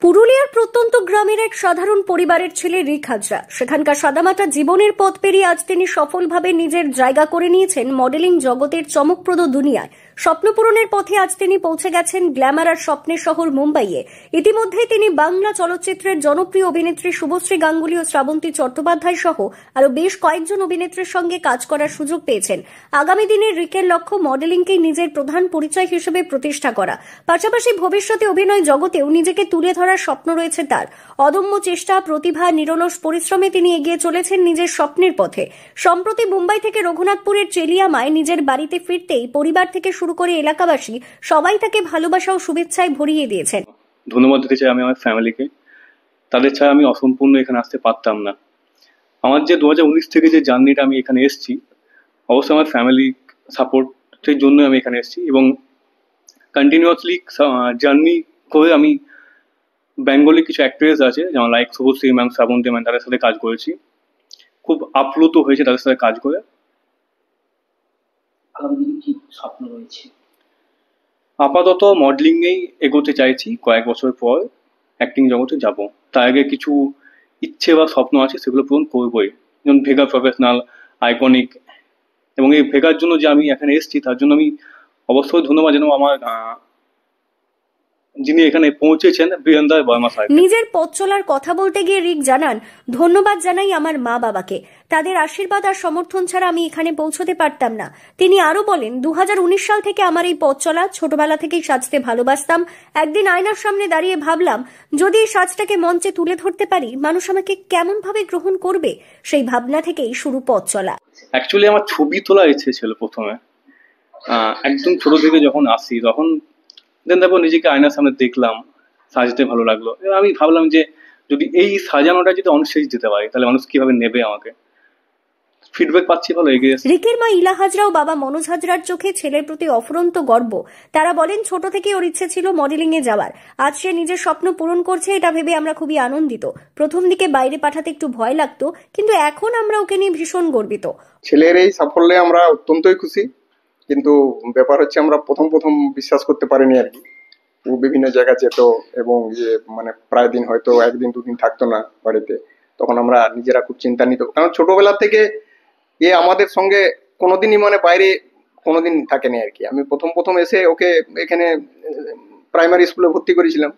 পুরুলিয়ার প্রত্যন্ত গ্রামের এক সাধারণ পরিবারের ছেলে রিক হাজরা সেখানকার সাদামাটা জীবনের পথ পেরিয়ে আজ তিনি সফলভাবে নিজের জায়গা করে নিয়েছেন মডেলিং জগতের চমকপ্রদ দুনিয়ায়। স্বপ্ন পূরণের পথে আজ তিনি পৌঁছে গেছেন গ্ল্যামার আর স্বপ্নের শহর মুম্বাইয়ে। ইতিমধ্যেই তিনি বাংলা চলচ্চিত্রের জনপ্রিয় অভিনেত্রী শুভশ্রী গাঙ্গুলী ও শ্রাবন্তী চট্টোপাধ্যায় সহ আরো বেশ কয়েকজন অভিনেত্রীর সঙ্গে কাজ করার সুযোগ পেয়েছেন। আগামী দিনে রিকের লক্ষ্য মডেলিংকেই নিজের প্রধান পরিচয় হিসেবে প্রতিষ্ঠা করা, পাশাপাশি ভবিষ্যতে অভিনয় জগতেও নিজেকে তুলে ধরার স্বপ্ন রয়েছে তার। অদম্য চেষ্টা, প্রতিভা, নিরলস পরিশ্রমে তিনি এগিয়ে চলেছেন নিজের স্বপ্নের পথে। সম্প্রতি মুম্বাই থেকে রঘুনাথপুরের চেলিয়ামায় নিজের বাড়িতে ফিরতেই পরিবার থেকে শুরু করে এলাকাবাসী সবাই তাকে ভালোবাসা ও শুভেচ্ছায় ভরিয়ে দিয়েছেন। ধন্যবাদ দিতে চাই আমি আমার ফ্যামিলিকে। তাদের ছাড়া আমি অসম্পূর্ণ এখানে আসতে পারতাম না। আমার যে 2019 থেকে যে জার্নিটা আমি এখানে এসেছি, অবশ্যই আমার ফ্যামিলি সাপোর্টের জন্য আমি এখানে এসেছি এবং কন্টিনিউয়াসলি জার্নি করে আমি বেঙ্গলি কিছু অ্যাক্ট্রেস আছে যেমন like Subhashree ma'am, Srabanti ma'am, তাদের সাথে কাজ করেছি। খুব আপ্লুত হয়েছে তাদের সাথে কাজ করে। স্বপ্ন রয়েছে আপাতত মডেলিংয়েই এগোতে চাইছি, কয়েক বছর পর অ্যাক্টিং জগতে যাব। তার আগে কিছু ইচ্ছে বা স্বপ্ন আছে, সেগুলো পূরণ করবোই। যেমন ভেগা প্রফেশনাল, আইকনিক, এবং এই ভেগার জন্য যে আমি এখানে এসেছি তার জন্য আমি অবশ্যই ধন্যবাদ জানাবো আমার যিনি এখানে পৌঁছেছেন, বীরেন্দ্র বর্মা সাহেব। নিজের পথ চলার কথা বলতে গিয়ে রিক জানান, ধন্যবাদ জানাই আমার মা বাবাকে, তাদের আশীর্বাদ আর সমর্থন ছাড়া আমি এখানে পৌঁছতে পারতাম না। তিনি আরো বলেন, 2019 সাল থেকে আমার এই পথ চলা। ছোটবেলা থেকেই সাজতে ভালোবাসতাম। একদিন আয়নার সামনে দাঁড়িয়ে ভাবলাম, যদি এই সাজটাকে মঞ্চে তুলে ধরতে পারি, মানুষ আমাকে কেমন ভাবে গ্রহণ করবে। সেই ভাবনা থেকেই শুরু পথ চলা। অ্যাকচুয়ালি আমার ছবি তোলার ইচ্ছে ছিল প্রথমে। একদম ছোট থেকে যখন আসি তখন তারপর নিজেকে আয়নার সামনে দেখলাম, সাজতে ভালো লাগলো। আমি ভাবলাম যে যদি এই সাজানোটা যদি অন স্টেজ দিতে পারি তাহলে মানুষ কিভাবে নেবে আমাকে। ফিডব্যাক পাচ্ছি ভালো, এগিয়ে এসেছি। রিকের মা ইলা হাজরা ও বাবা মনোজ হাজরার চোখে ছেলের প্রতি অফুরন্ত গর্ব। তারা বলেন, ছোট থেকেই ওর ইচ্ছে ছিল মডেলিং এ যাওয়ার। আজ সে নিজের স্বপ্ন পূরণ করছে, এটা ভেবে আমরা খুবই আনন্দিত। প্রথম দিকে বাইরে পাঠাতে একটু ভয় লাগতো, কিন্তু এখন আমরা ওকে নিয়ে ভীষণ গর্বিত। ছেলের এই সাফল্যে আমরা অত্যন্তই খুশি, কিন্তু ব্যাপার হচ্ছে আমরা প্রথম বিশ্বাস করতে পারিনি আর কি। ও বিভিন্ন জায়গা যেত এবং মানে প্রায় দিন হয়তো একদিন দুদিন থাকতো না বাড়িতে। তখন আমরা নিজেরা খুব চিন্তান্বিত, কারণ ছোটবেলা থেকে আমাদের সঙ্গে কোনোদিনই মানে বাইরে কোনোদিন থাকেনি আর কি। আমি প্রথম এসে ওকে এখানে প্রাইমারি স্কুলে ভর্তি করেছিলাম,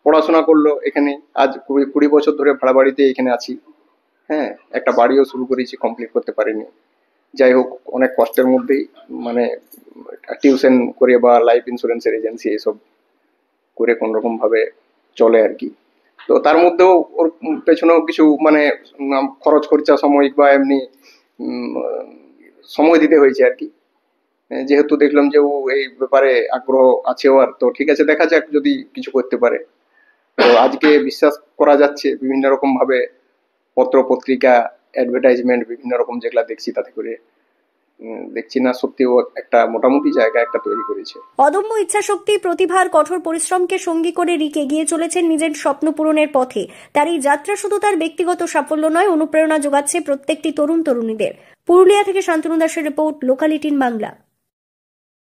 পড়াশোনা করলো এখানে। আজ 20 বছর ধরে ভাড়া বাড়িতে এখানে আছি। হ্যাঁ, একটা বাড়িও শুরু করেছি, কমপ্লিট করতে পারিনি। যাই হোক, অনেক কষ্টের মধ্যেই মানে টিউশন করে বা লাইফ ইন্স্যুরেন্সের এজেন্সি এসব করে কোন রকম ভাবে চলে আর কি। তো তার মধ্যেও ওর পেছনেও কিছু মানে খরচ খরচা সাময়িক বা এমনি সময় দিতে হয়েছে আর কি। যেহেতু দেখলাম যে ও এই ব্যাপারে আগ্রহ আছে ওর, তো ঠিক আছে, দেখা যাক যদি কিছু করতে পারে। তো আজকে বিশ্বাস করা যাচ্ছে বিভিন্ন রকম ভাবে পত্র পত্রিকা, অ্যাডভার্টাইজমেন্ট বিভিন্ন রকম যেগুলা দেখছি, তাতে করে দেখছি না সত্যি ও একটা মোটামুটি জায়গা একটা তৈরি করেছে। অদম্য ইচ্ছাশক্তি, প্রতিভা আর কঠোর পরিশ্রমকে সঙ্গী করে রিক এগিয়ে চলেছেন নিজের স্বপ্ন পূরণের পথে। তার এই যাত্রা শুধু তার ব্যক্তিগত সাফল্য নয়, অনুপ্রেরণা যোগাচ্ছে প্রত্যেকটি তরুণ তরুণীদের। পুরুলিয়া থেকে শান্তনু দাসের রিপোর্ট, লোকাল 18 বাংলা।